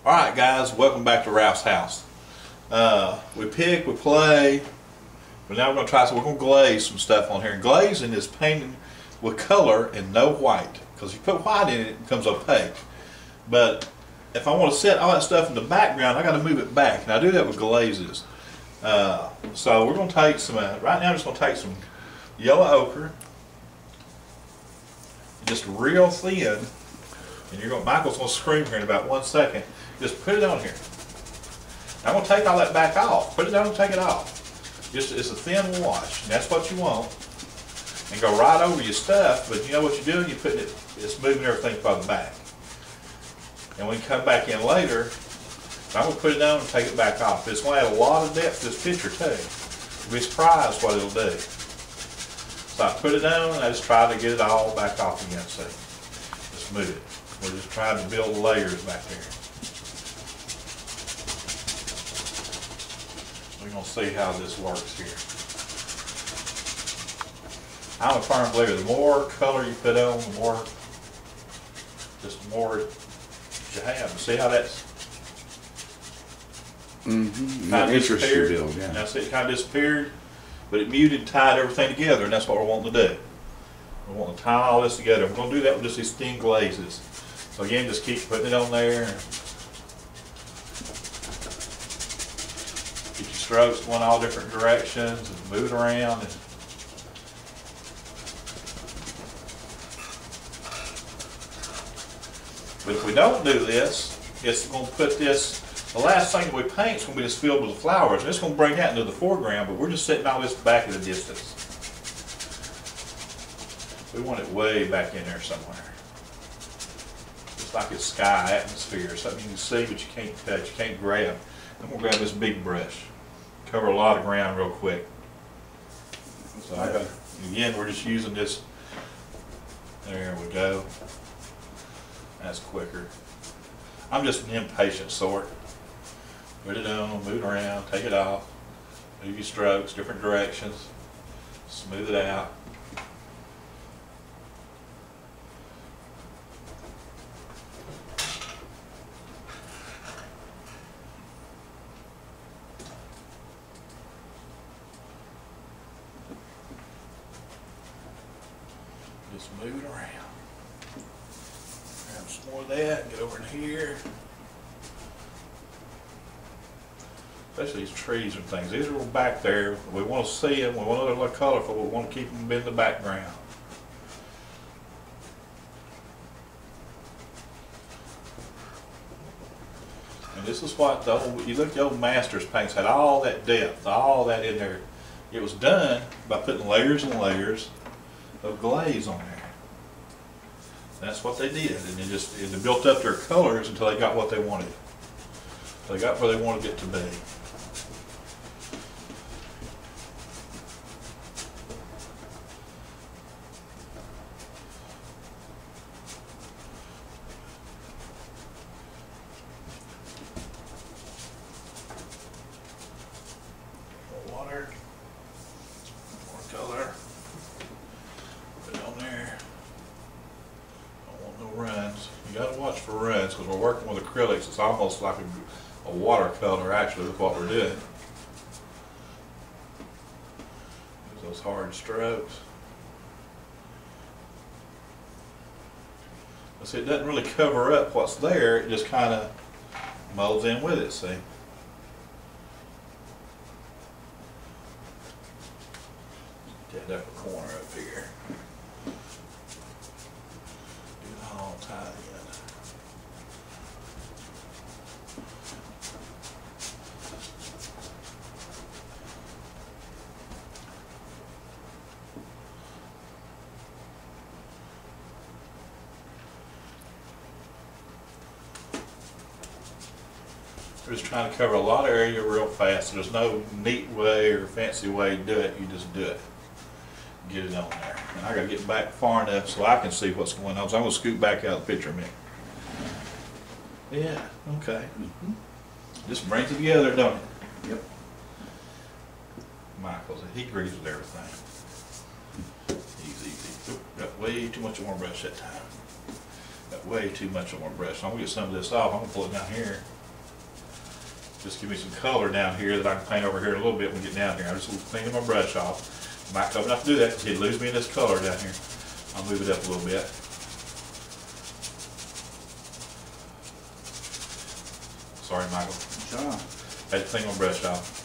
Alright guys, welcome back to Ralph's house. We pick, we play, but now we're going to try, so we're going to glaze some stuff on here. Glazing is painting with color and no white, because if you put white in it, it becomes opaque. But if I want to set all that stuff in the background, I got to move it back, and I do that with glazes. So we're going to take some, right now I'm just going to take some yellow ochre, just real thin, and Michael's going to scream here in about 1 second. Just put it on here. I'm going to take all that back off. Put it down and take it off. Just it's a thin wash, and that's what you want. And go right over your stuff, but you know what you're doing? You're putting it, it's moving everything from the back. And when you come back in later, I'm going to put it down and take it back off. It's going to add a lot of depth to this picture too. You'll be surprised what it'll do. So I put it down and I just try to get it all back off again. See, just move it. We're just trying to build layers back there. We're going to see how this works here. I'm a firm believer, the more color you put on, the more you have. See how that's kind of interest you build, yeah. Now see, it kind of disappeared, but it muted, tied everything together, and that's what we're wanting to do. We want to tie all this together. We're going to do that with just these thin glazes. So again, just keep putting it on there. Get your strokes going all different directions and move it around. But if we don't do this, it's going to put this, the last thing that we paint is going to be this field with the flowers. And it's going to bring that into the foreground, but we're just setting all this back at a distance. We want it way back in there somewhere. Just like it's sky, atmosphere, something you can see but you can't touch, you can't grab. I'm going to grab this big brush. Cover a lot of ground real quick. So again, we're just using this. There we go. That's quicker. I'm just an impatient sort. Put it on, move it around, take it off, move your strokes, different directions, smooth it out. Just move it around. Grab some more of that, get over in here. Especially these trees and things. These are back there. We want to see them. We want them to look colorful. We want to keep them in the background. And this is what the old, you look at the old masters paints, had all that depth, all that in there. It was done by putting layers and layers of glaze on there. That's what they did, and they built up their colors until they got what they wanted. They got where they wanted it to be. More water, more color. Put it on there. Runs. You got to watch for runs because we're working with acrylics. It's almost like a watercolor actually with what we're doing. Use those hard strokes. See, it doesn't really cover up what's there. It just kind of molds in with it. See. Get that upper corner up here. Tied in. We're just trying to cover a lot of area real fast. There's no neat way or fancy way to do it. You just do it. Get it on there. And I got to get back far enough so I can see what's going on. So I'm going to scoot back out of the picture a minute. Yeah, okay. Just brings it together, don't it? Yep. Michael's, he agrees with everything. Easy. Got way too much more brush that time. Got got way too much on my brush. I'm gonna get some of this off. I'm gonna pull it down here. Just give me some color down here that I can paint over here a little bit when we get down here. I'm just cleaning my brush off. I'm not coming up to do that because he'd lose me in this color down here. I'll move it up a little bit. Sorry, Michael. Sure. Had to clean my brush off.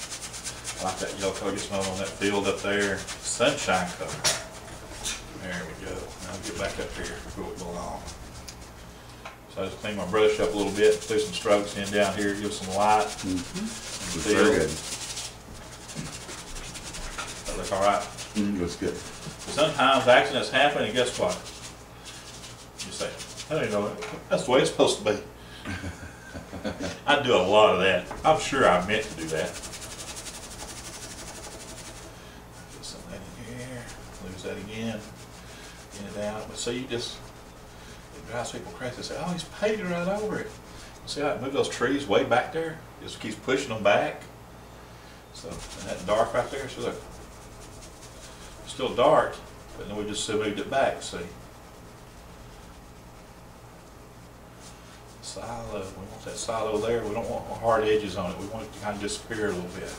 I like that yellow color gets on that field up there. Sunshine color. There we go. Now I'll get back up here before we go along. So I just clean my brush up a little bit, put some strokes in down here, give some light. Very good. That look all right? Looks good. Sometimes accidents happen, and guess what? You say, I don't know, that's the way it's supposed to be. I do a lot of that. I'm sure I meant to do that. Put some of that in here, lose that again, get it out. But see, it drives people crazy. They say, oh, he's painted right over it. See how it moved those trees way back there? Just keeps pushing them back. So, and that dark right there, so look, it's still dark, but then we just moved it back, see? Silo, we want that silo there. We don't want hard edges on it. We want it to kind of disappear a little bit.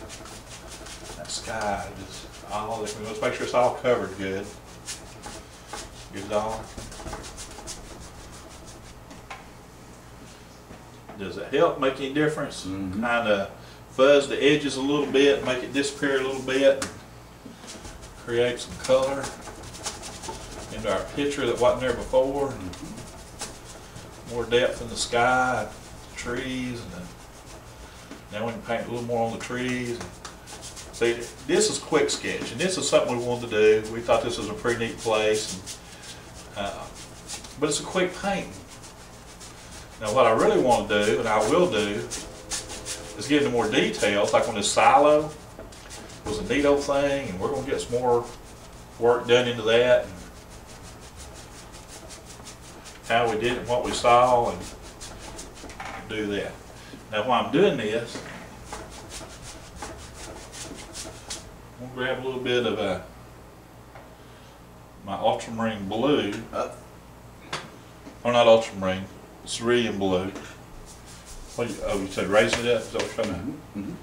That sky, just all this. Let's make sure it's all covered good. Get it all. Does it help make any difference? Kind of fuzz the edges a little bit, make it disappear a little bit. Create some color into our picture that wasn't there before. More depth in the sky, the trees, and now we can paint a little more on the trees. See, this is quick sketch, and this is something we wanted to do. We thought this was a pretty neat place, but it's a quick painting. Now what I really want to do, and I will do, is get into more details, like on this silo was a neat old thing, and we're going to get some more work done into that. And how we did it, what we saw, and do that. Now while I'm doing this, I'm going to grab a little bit of my ultramarine blue. Or not ultramarine, cerulean blue. What oh, you said raise it up? Is that what you're talking about?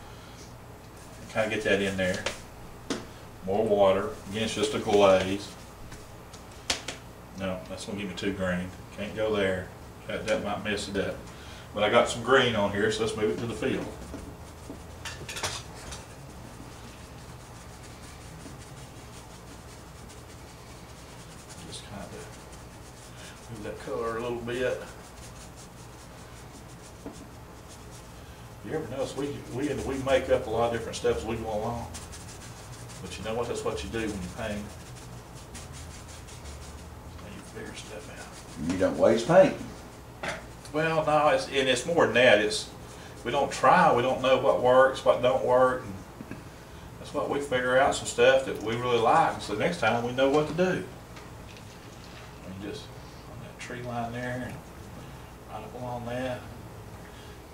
Kind of get that in there. More water. Again, it's just a glaze. No, that's going to give me too green. Can't go there. That might mess it up. But I got some green on here, so let's move it to the field. Just kind of move that color a little bit. You ever notice we make up a lot of different stuff as we go along? But you know what? That's what you do when you paint. Figure stuff out. You don't waste paint. Well, no, it's more than that. We don't try. We don't know what works, what don't work. And that's what we figure out some stuff that we really like. So next time we know what to do. And just on that tree line there, and right up along that.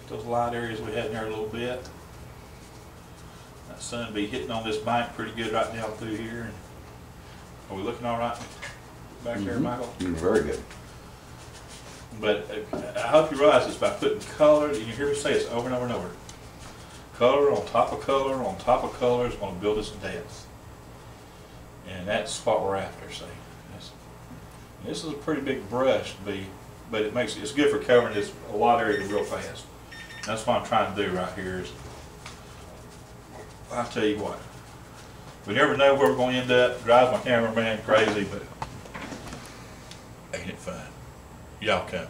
Get those light areas we had in there a little bit. That sun be hitting on this bank pretty good right down through here. And are we looking all right back there, Michael? You're very good. But I hope you realize this by putting color, and you hear me say this over and over and over. Color on top of color on top of color is going to build us depth. And that's what we're after, see. This is a pretty big brush to be, but it's good for covering this a lot of area real fast. That's what I'm trying to do right here is, I'll tell you what, we never know where we're going to end up. Drives my cameraman crazy, but ain't it fun? Y'all come.